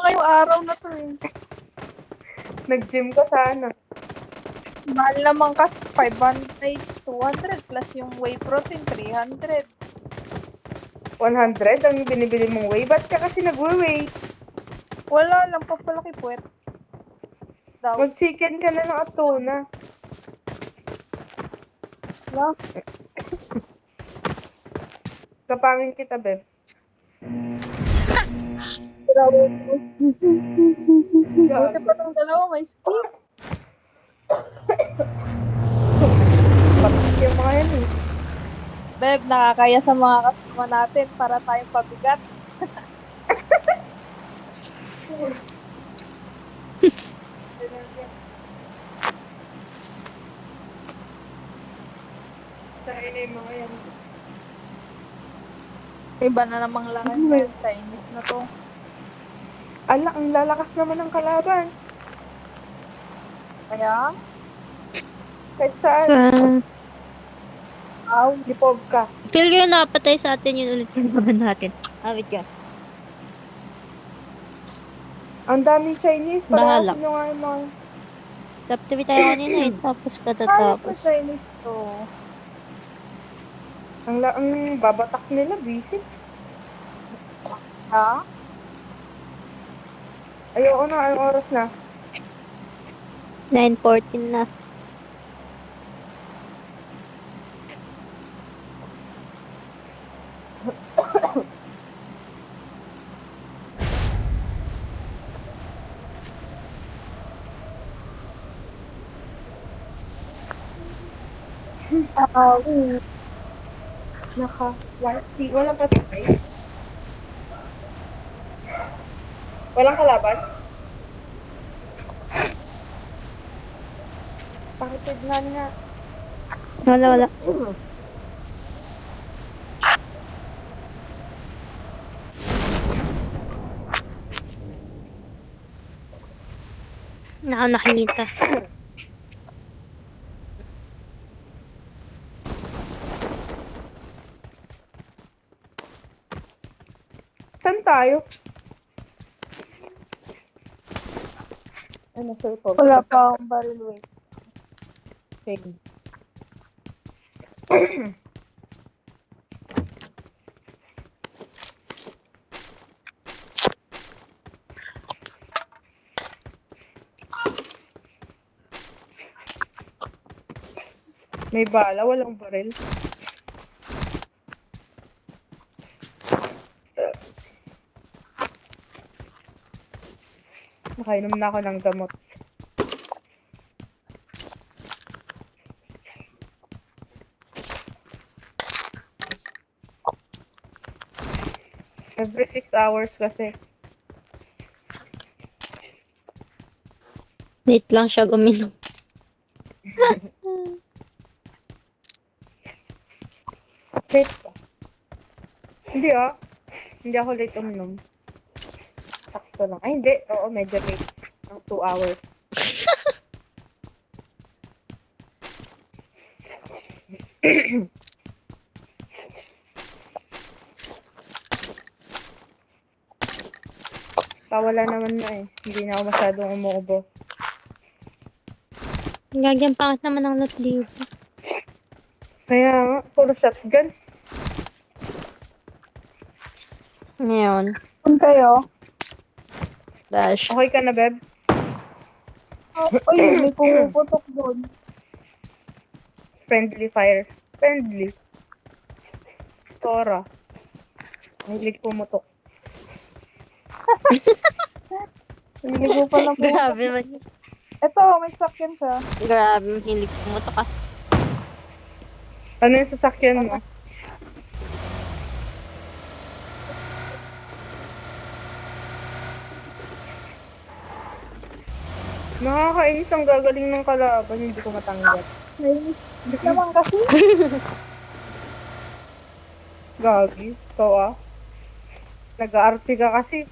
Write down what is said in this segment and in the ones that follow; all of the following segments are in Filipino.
Ngayong araw na to eh. Nag-gym ka sana. Mahal naman kasi 500, 200 plus yung whey protein, 300. 100 ang binibili mong whey. Ba't ka kasi nag-whey? Wala lang, papalaki puwet. Daw. Mag-chicken ka na lang at tuna. Wala. Kapangin kita, Beb. Buti pa tong dalawa, may skin. Batak yung mga yan eh. Beb, nakakaya sa mga kasama natin para tayong pabigat. Sa'yo na yung mga yan. Iba na namang lakas na Chinese na to. Ala, ang lalakas naman ng kalaban. Kaya, Kahit saan. Lipog ka. Feel ko yung napatay sa atin yun ulit yung laban natin. Awit ka. Ang daming Chinese. Bahala. Parang nyo nga yung mga... Top 3 tayo kanina eh. Tapos ayos katatapos. na Chinese to. Ang babatak nila, busy. Ha? Ayoko na, anong oras na? 9:14 na. Walang pasakay. Walang kalaban? Pakitignan nga. Wala. Nakita. Saan tayo? Ano, circle? Wala pa akong barrel weight. Same. May bala, walang baril. Nakainom na ako ng gamot. Every 6 hours kasi. Late lang siya guminom. Late ka? Hindi ah. Hindi ako late uminom. Sakto lang. Ay hindi. Oo, medyo late. Ng 2 hours. Pawala naman na eh. Hindi na ako masyadong umuubo. Gagyan pangit naman ang loot dito. Kaya nga, puro shotgun. Ngayon. Kung kayo? Dash. Okay ka na, Beb? Ay, may pumuputok doon. Friendly fire. Friendly. Sora. Mahilig pumutok. Hindi ko pa lang Grabe man. Ito, may sakyan siya. Grabe, mahilig pumutok ka. Ano yung sasakyan mo? Nakakainis ang gagaling ng kalaban. Hindi ko matanggap. Hindi naman kasi. Gagi. Ikaw ah. Nag-aarti ka kasi.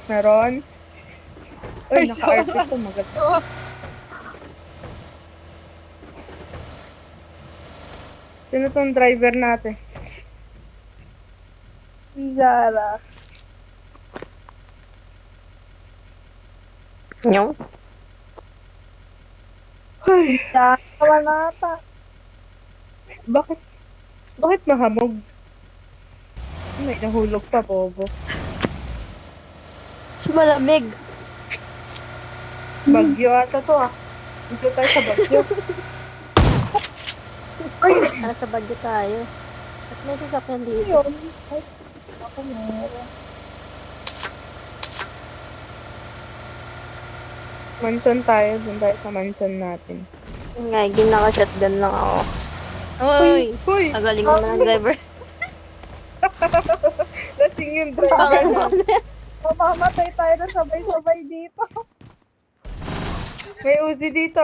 Meron? Uy, naka-RP ko. Maganda. Sino tong driver natin? Zara. Yung? Ay, Zara wala ata. bakit? Bakit mahamog? May nahulog pa, bobo. Malamig. Bagyo ata to ah. Dito tayo sa bagyo. Ay, Nasa bagyo tayo. At may sasakyan dito. Yun. Ay, ako meron. mansion tayo. Doon tayo sa mansion natin. Yun nga, ginaka-shotgun lang ako. Uy! Uy! Ang galing mo na ng driver. Lasing yung Pangal driver. mo. Mamamatay tayo na sabay-sabay dito. May Uzi dito.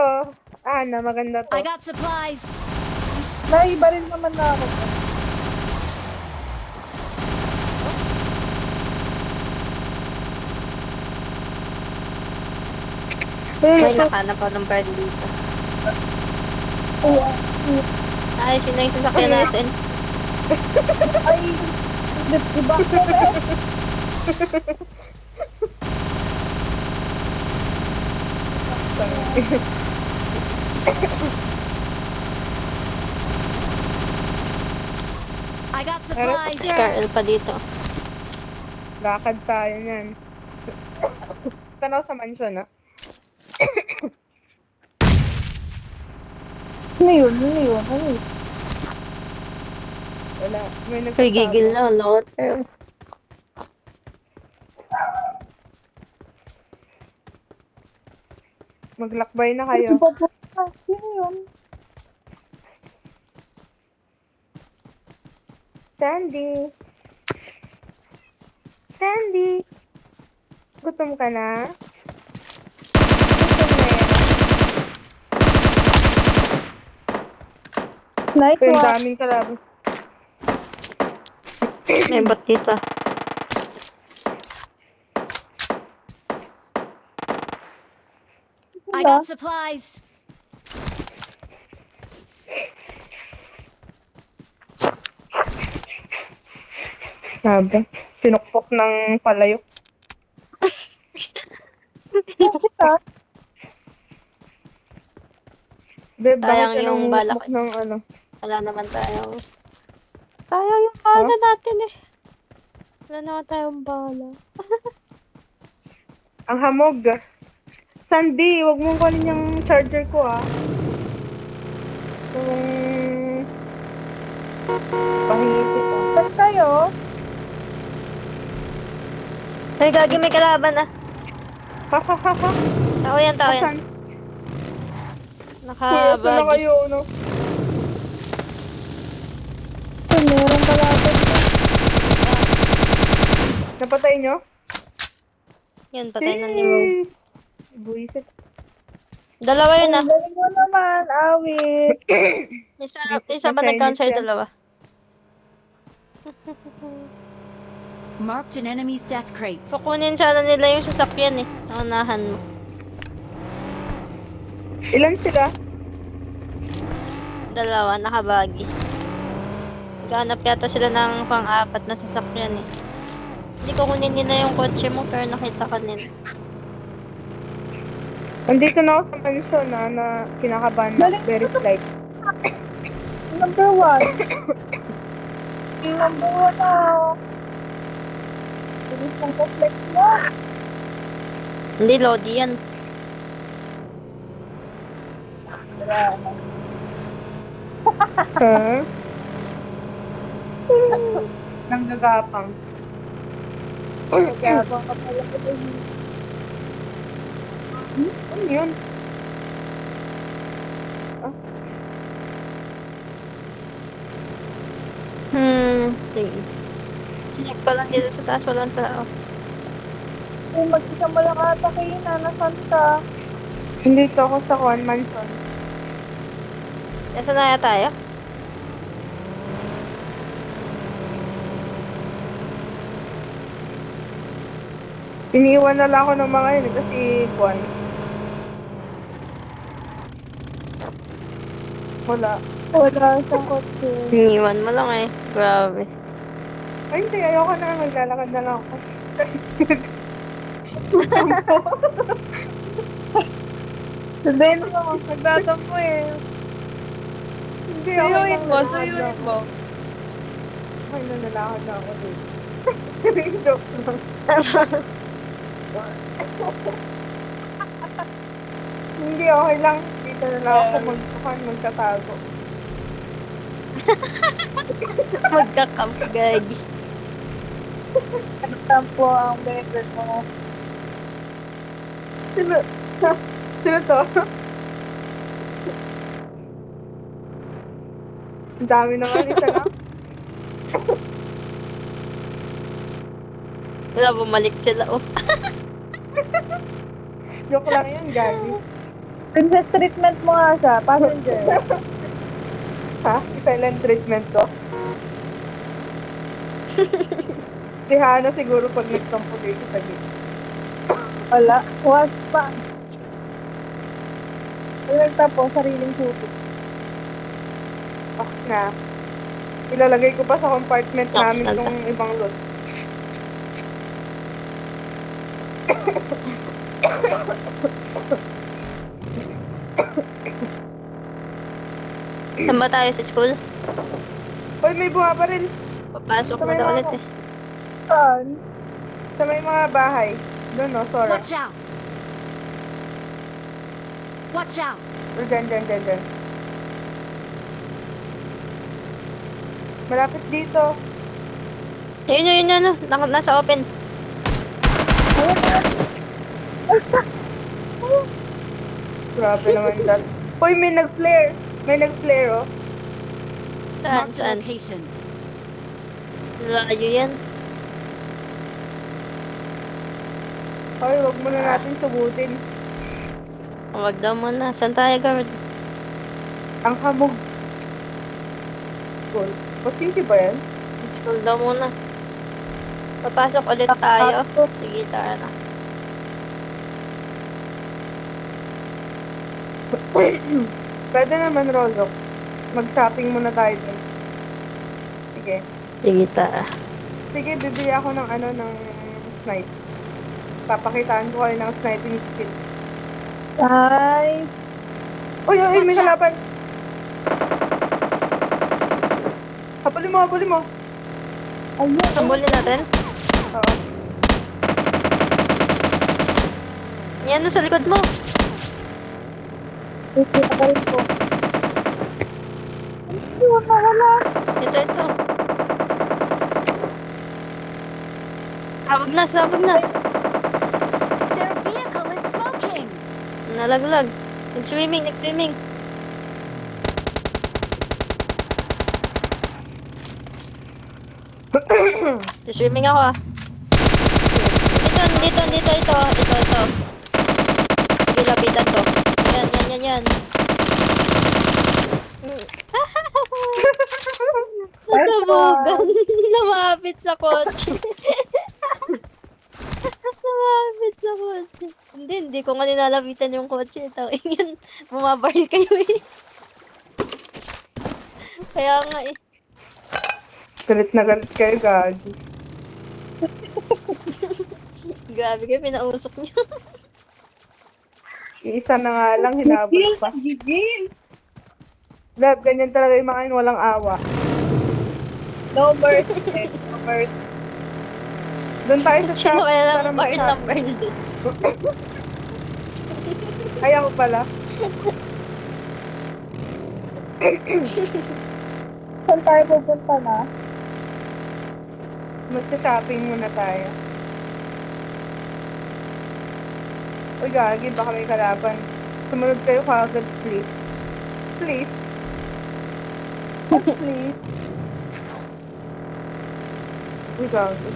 Na maganda to. I got supplies. Naibaril naman na ako. May nakanap ako ng bird dito. Ay, sino yung sasakyan natin? Ay, iba ko rin. I got supplies. Scarl pa dito. Lakad tayo niyan. Tanaw sa mansion ah. Ano yun? Ano yun? Ano yun? Wala. May Uy, nagsasabi. gigil na. Loter. Maglakbay na kayo. Sino yun? Sandy. Sandy. Gutom ka na? Gutom na yan. Nice So, yung one. daming kalaban. May bot dito. I got supplies. Sabi. Pinukpok ng palayok. Kita. Beb, Sayang bakit ka yung nangungukmok balak. ng ano? Wala naman tayong... Sayang yung bala natin eh. Wala naman tayong bala. Ang hamog. Sandy, wag mong kunin yung charger ko ah. Kung... Pahingi ko. Saan tayo? Ay, gagi, may kalaban ah. Ha ha ha ha. Tao yan, tao yan. Asan? Kuya, saan na Nakabagi. kayo, no? Ay, meron pala ako. Napatay nyo? Yun, patay na ni Mo. Jeez. Buisit. Dalawa yun ah. Ang galing mo naman, awit. Isa ba nag-count sa'yo? Dalawa? Marked an enemy's death crate. Kukunin sana nila yung sasakyan eh. Naunahan mo. Ilan sila? Dalawa, nakabagi. Naghanap yata sila ng pang-apat na sasakyan eh. Hindi ko kunin nila yung kotse mo pero nakita ka nila. Nandito na ako sa mansion na kinakabahan na. Very slight. Number one. Yung number one na. Bilis ng complex mo. Hindi, Lodi yan. Ha? Nanggagapang. Nagabang ka pala ko din. Ano yun? Sige. Check pa lang dito sa taas, walang tao. Kung mag-isa mo lang ata kayo na, nasan ka? Nandito ako sa Kwan Mansion. Nasa na tayo? Iniiwan na lang ako ng mga yun kasi Kwan. Wala. Wala sa kotse. Iniwan mo lang eh. Grabe. Ay, hindi. Ayoko na. Maglalakad na lang ako. Sabihin mo, nagtatampo eh. Hindi, okay Suyuin lang. mo, Lalakad na suyuin ako. mo. Ay, nalalakad na ako dito. Joke lang. Hindi, okay lang. Dito na lang ako magtatago. Magka-camp, gagi. Nagtampo ang better mo. Sino? Sino to? Ang dami naman. Isa lang. Wala, bumalik sila, oh. Joke lang yan, Gagi. Princess treatment mo nga siya, passenger. Ha? Silent treatment to. Si Hana siguro pag nagtampo dito sa gate. Wala. Was pa. Wala nagtampo, sariling susi. Na. Ilalagay ko pa sa compartment Ox namin na tong ibang loot. Saan ba tayo sa school? Uy, may buha pa rin. Papasok na daw ulit, eh. Saan? Sa may mga bahay. Doon, no? Sora. Watch out! Watch out! O, dyan. Malapit dito. Yun, ano. Nasa open. Grabe naman that. Uy, may nag-flare. May nag-flare, oh. Saan, Marked a saan? location. Layo yan. Hoy, wag mo na natin subutin. Huwag daw muna. Saan tayo, guard? Ang hamog. Cool. What city ba yan? School daw muna. Papasok ulit tayo. Sige, tara na. Pwede naman, Rozok. Mag-shopping muna tayo dun. Sige. Sige, tara. Sige, bibili ako ng snipe. Papakitaan ko kayo ng sniping skills. Ay. Uy, may Watch out. halapan! Habulin mo! Ayun. Tambulin natin. Oo. Yan, sa likod mo. Kita ka rin po. Ayun, nawala. Ito. Sabog na. Their vehicle is smoking! Nalaglag. Nag-swimming. Swimming ako, ah. Dito. Ito. Sige, lapitan ko. Yan. Nasabugan. Namapit sa kotse. Hindi ko nga nilalapitan yung kotse. Tawin yun. Bumabaril kayo, eh. Kaya nga, eh. Galit na galit kayo, Gagi. Grabe kayo, pinausok niyo. Iisa na nga lang, hinabol pa. Gigil. Lab, ganyan talaga yung mga yun, walang awa. No mercy. No mercy. Doon tayo sa Sino shop kaya para lang baril mag-shop. ng baril din? Ay, ako pala. Saan tayo pupunta na? Mag-shopping muna tayo. Uy, Gagi, baka may kalaban. Sumunod kayo kagad, please. Please. Please. Uy, Gagi.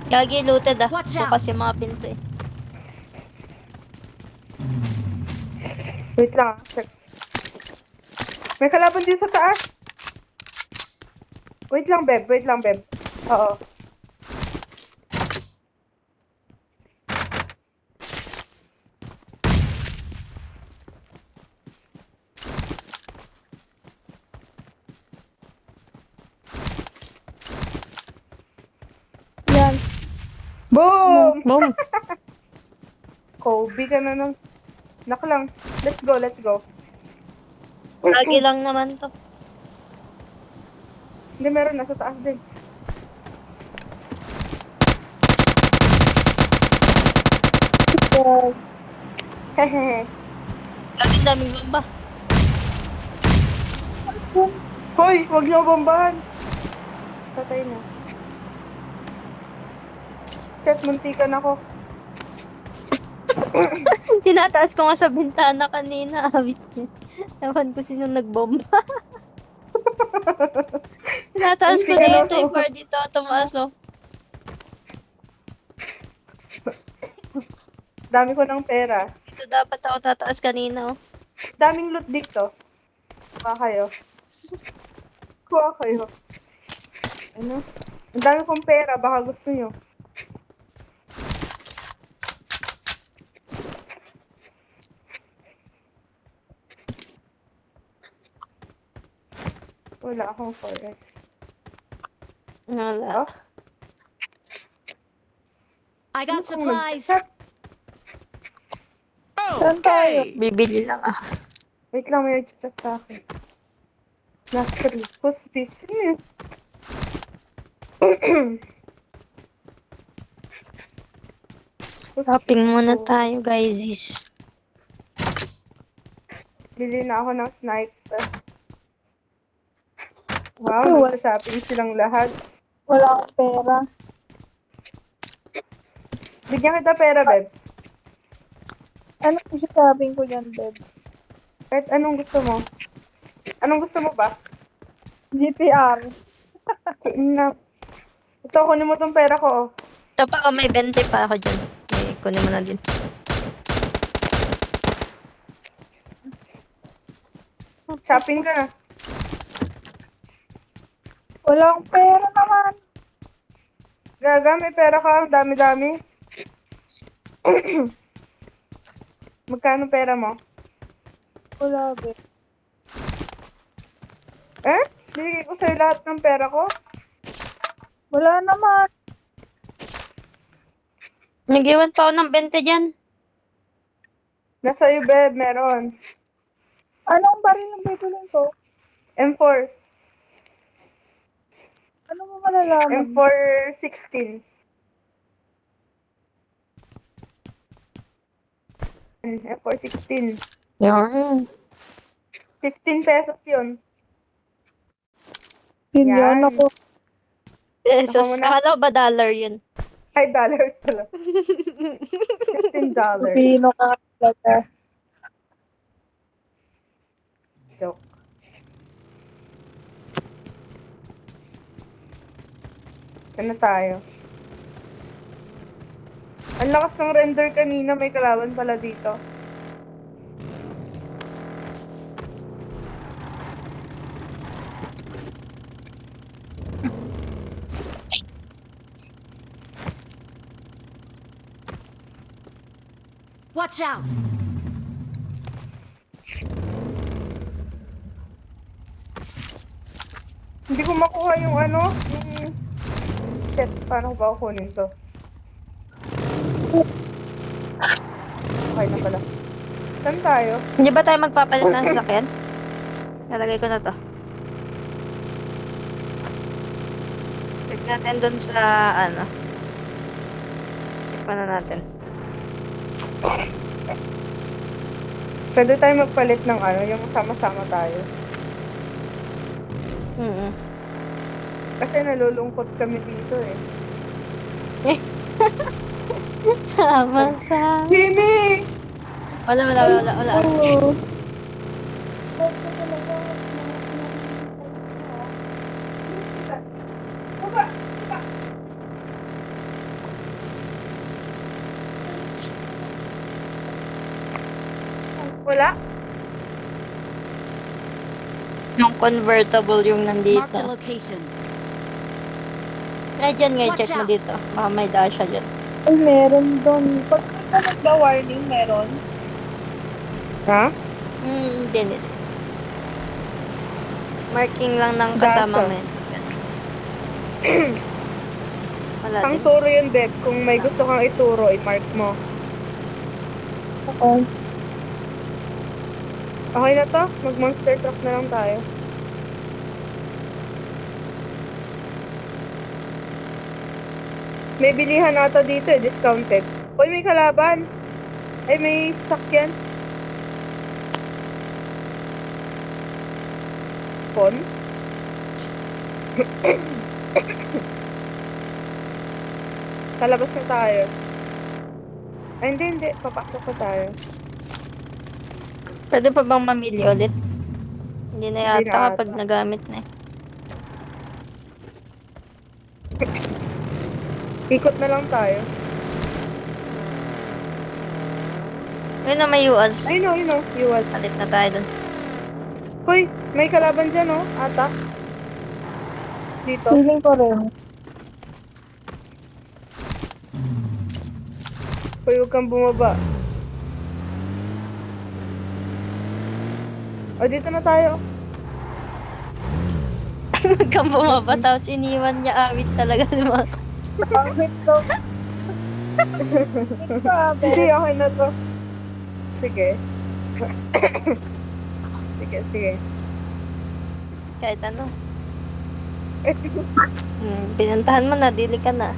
Gagi, looted, ah. Watch out. Bukas yung mga pinto, eh. Wait lang, check. May kalaban dito sa taas. Wait lang, Beb. Oo. Boom. Kobe ka na ng... Nak lang. Let's go, let's go. Lagi lang naman to. Hindi, meron. Nasa taas din. Hehehe. Laging daming bomba. Hoy, huwag niyo bombahan. Patay na. Shit, muntikan ako. Tinataas ko nga sa bintana kanina. Awit niya. Ewan ko sino nagbomba. Tinataas ko Muntikan dito. ako. Yung bar dito. Tumaas oh. Dami ko ng pera. Dito dapat ako tataas kanina oh. Daming loot dito. Kuha kayo. Kuha kayo. Ano? Ang dami kong pera. Baka gusto nyo. Wala akong forex. Wala. Oh? I got Ano kung supplies. Saan tayo? Bibili lang ah. Wait lang, may chat sa akin. Nursery. Who's this? Sino yun? Who's Shopping this? muna Oh, tayo guys. Bili na ako ng sniper. Wow, nagsa-shopping silang lahat. Wala akong pera. Bigyan kita pera, Beb. Ano yung sasabihin ko dyan, Beb? Kahit anong gusto mo. Anong gusto mo ba? GPR. Na. Ito, kunin mo tong pera ko, oh. Ito pa oh, may 20 pa ako dyan. May kunin mo na din. Shopping ka na. Wala akong pera naman. Gaga, may pera ka. Ang dami-dami. Magkano pera mo? Wala, Beb. Eh? Bigay ko sa'yo lahat ng pera ko. Wala naman. Nag-iwan pa ako ng 20 dyan. Nasa iyo, Beb. Meron. Anong baril ang bibilin ko? M4. Ano mo malalaman? M4 16. M4 16. Yan. 15 pesos yun. Yun Yan. yun ako. Pesos. Ako muna. Akala ko ba dollar yun? Ay, dollars pala. $15. Pino ka talaga. Joke. Saan na tayo? Ang lakas ng render kanina, may kalaban pala dito. Watch out. Hindi ko makuha yung ano, yung... Shit, paano ko ba kunin to? Okay na pala. Saan tayo? Hindi ba tayo magpapalit ng sasakyan? Nalagay ko na to. Check natin dun sa ano. Check na natin. Pwede tayo magpalit ng ano, yung sama-sama tayo. Kasi nalulungkot kami dito eh. Sama sa... Jimmy! Wala. Oo. Wala? Yung convertible yung Marked a nandito. location. Ay, dyan nga, Watch check mo out. dito. Baka may dasha dyan. Ay, meron doon. Pag ka nagba-warning, meron. Ha? Hindi. Marking lang ng kasama Dasha. mo yun. Wala Ang din. turo yun, Beb. Kung may gusto kang ituro, i-mark mo. Okay. Okay na to? Mag-monster truck na lang tayo. May bilihan ata dito eh, discounted. Uy, may kalaban. Ay, may sakyan. Pon? Kalabas na tayo. Ay, hindi. Papasok na tayo. Pwede pa bang mamili ulit? Hindi na Hindi yata na kapag ata. nagamit na eh. Ikot na lang tayo. Yun na may UAS. Ay, no, iwas. Palit na tayo dun. Hoy, may kalaban dyan, oh. Ata. Dito. Feeling ko rin. Hoy, huwag kang bumaba. O, dito na tayo. Huwag kang bumaba, tapos iniwan niya awit talaga si mga. Pangit to. Grabe. Hindi, okay na to. Sige. sige. Kahit ano. Pinuntahan mo na, dili ka na.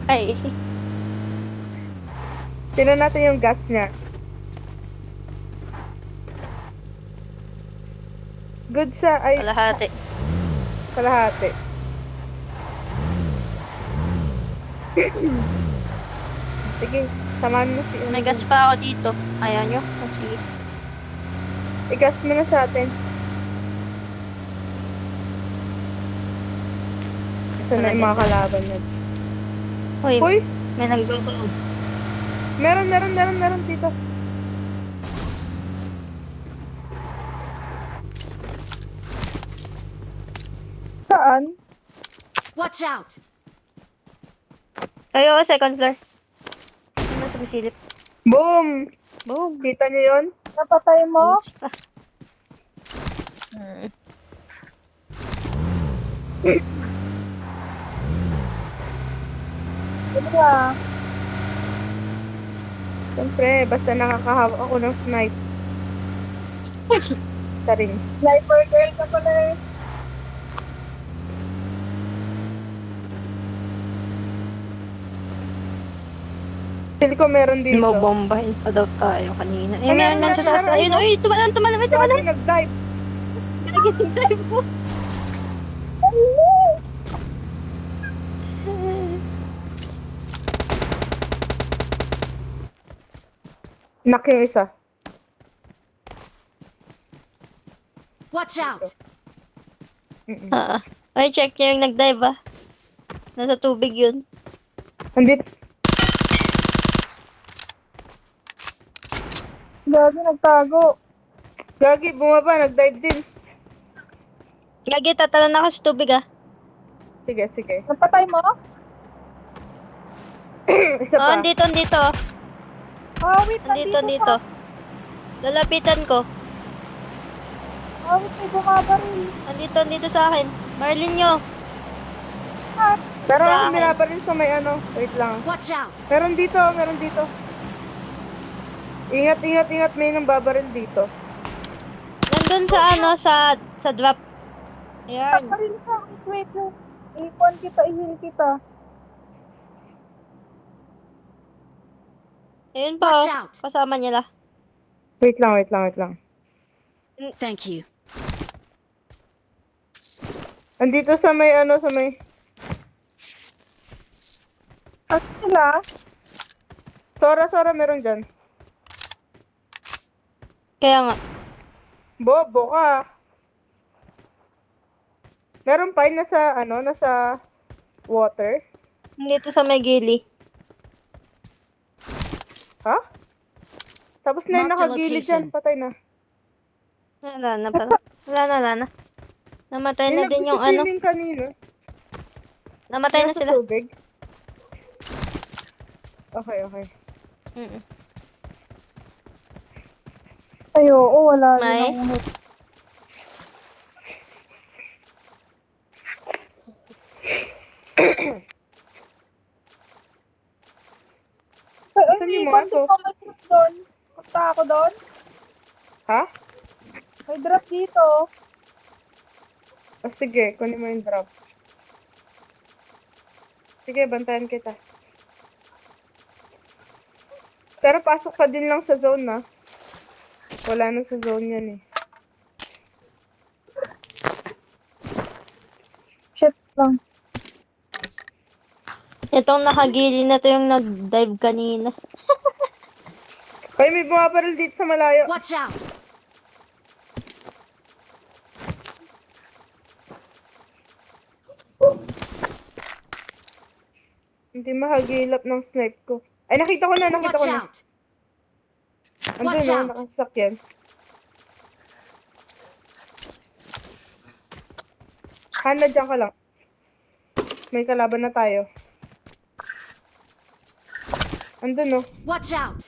Ay, Tingnan natin yung gas niya. Good siya. Ay, kalahati. kalahati. Sige, samahan mo si... May gas pa ako dito. Ayaw nyo? Oh, sige. I-gas mo na sa atin. Ito na yung mga kalaban niya. Uy, Hoy, may nag-download. meron dito. Saan? Watch out! Kayo, second floor. Ano sumisilip? Boom! Boom. Kita niyo yun? Napatay mo? Basta. Ano ba? Siyempre, basta nakakahawak ako ng snipe. Isa rin. Sniper girl ka pala eh. Feel ko meron dito. Mabombahin pa daw tayo kanina. Eh, Ay, meron meron, lang sa taas. meron, Ayun, uy, tumalan. Grabe, nag-dive. Nag-drive mo. Knock yung isa. Watch out! Ay, check niya yung nag-dive ah. Nasa tubig yun. Andito. Gabi, nagtago. Gagi, bumaba, nag-dive din. Gagi, tatalan ako sa tubig ah. Sige. Napatay mo? Isa Oh, pa. andito. Ah, wait. Andito. Lalapitan ko. Ah, wait. May bumabaril. Andito sa akin. Marlin nyo. Pero Sa ako akin. binabaril sa may ano. Wait lang. Watch out! Meron dito. Ingat. May nang babaril dito. Nandun sa ano, sa drop. Ayan. Baril ka. Wait. Ipon kita, ihil kita. Ayun pa Watch oh. out. Kasama nila. Wait lang. Thank you. Andito sa may ano, sa may... At sila? Sora, meron dyan. Kaya nga. Bobo ka. Meron pa yun nasa water. Dito sa may gili. Ha? Tapos na yung Mark the nakagilid location. dyan. Patay na. Wala na pala. Wala na. Namatay na din yung ano. nagsi-swimming kanina. Namatay na Nasa sila. tubig. Okay. Mm-mm. Ay, oo. Wala May? din akong hit. ko. May drop doon. Punta ako doon. Ha? May drop dito. O sige, kunin mo yung drop. Sige, bantayan kita. Pero pasok ka din lang sa zone, na. Wala na sa zone yan eh. Shit lang. Itong nakagili na to yung nag-dive kanina. Kaya may bumabaril dito sa malayo. Watch out! Hindi mahagilap ng snipe ko. Ay, nakita ko na, nakita Watch ko na. out! Andun Watch no, out. nakasakyan. Hana, dyan ka lang. May kalaban na tayo. Andun no. Watch out!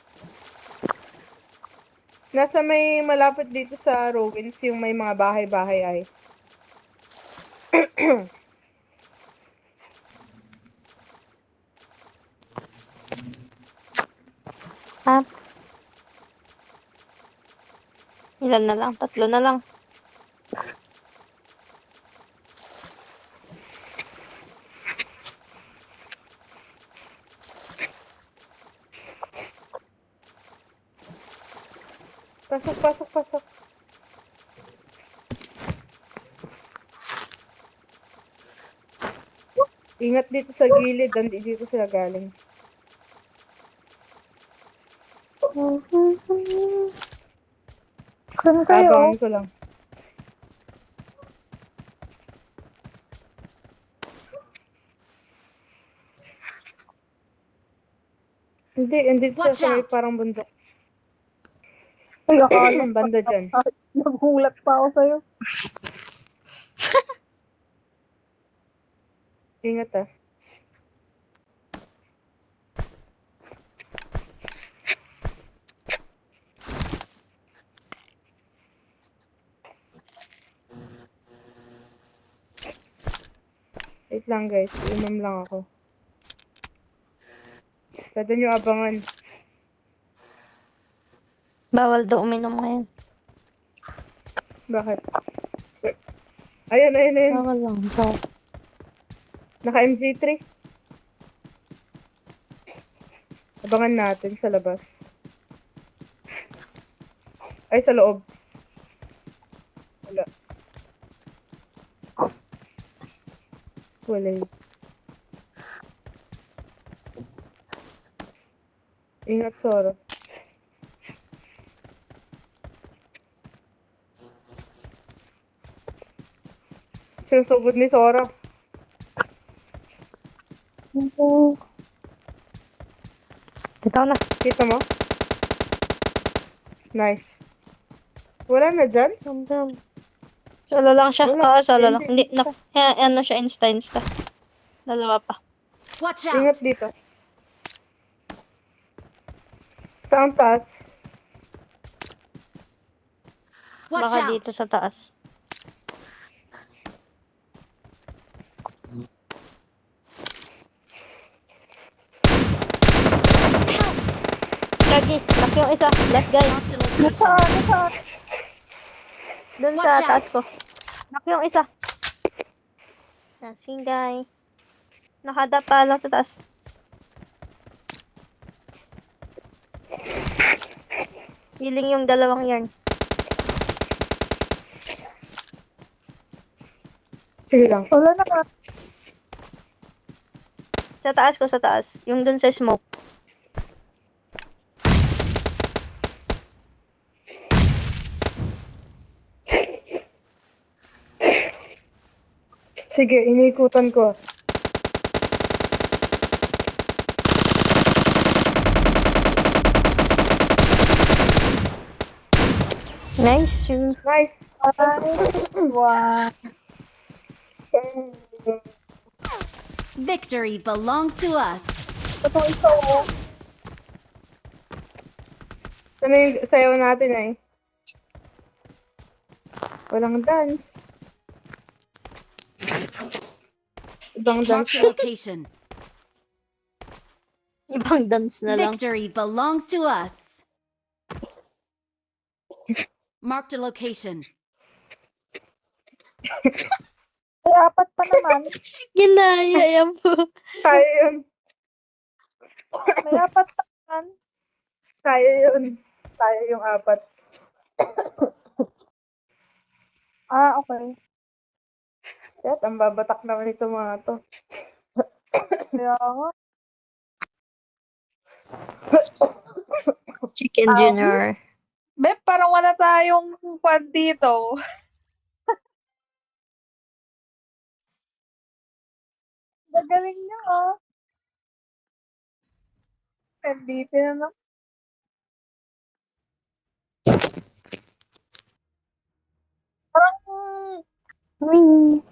Nasa may malapit dito sa ruins yung may mga bahay-bahay ay. Ha? Ilan na lang? 3 na lang. Pasok, pasok, pasok. Ingat dito sa gilid, hindi dito sila galing. Saan kayo? Abangan ko lang. Hindi sila Watch sa may out. parang bundok. Ay, akala Ang banda dyan. nagulat pa ako sa'yo. Ingat ah. Wait lang guys, inom lang ako. Pwede nyo abangan. Bawal daw uminom ngayon. Bakit? Ayun. Bawal lang. Bawal. Naka MG3. Abangan natin sa labas. Ay, sa loob. Wala. Wala yun. Ingat, Sora. Sinusugod ni Sora. Dito na. Kita mo? Nice. Wala na dyan? Solo lang siya. Wala. Oo, solo lang. Hindi, Hindi, ano siya, insta. Dalawa pa. Watch Ingat out! dito. Saan taas? Watch Baka out! dito sa taas. Lagi, laki yung isa. Last guy. Marked a location. Nasaan? Dun Watch sa out. taas ko. Laki yung isa. Nasing guy. Nakadapa lang sa taas. Healing yung dalawang yarn. Sige lang. Wala na ka. Sa taas ko, sa taas. Yung dun sa smoke. Sige, iniikutan ko. Nice. Yun. Nice. Wow. Victory belongs to us. Itong isa oh. Ano yung sayaw natin eh? Walang dance. Ibang Marked dance. a location. Ibang dance na lang. Victory belongs to us. Marked a location. Ay, apat pa naman. Ginaya yan po. Kaya yun. May apat pa naman. Kaya yun. Kaya yung apat. Ah, okay. Kaya ang babatak naman ito mga to. Kaya nga. Chicken Junior. Beb, parang wala tayong quad dito. Gagaling niya, ah. MVP na naman. Parang, Wing.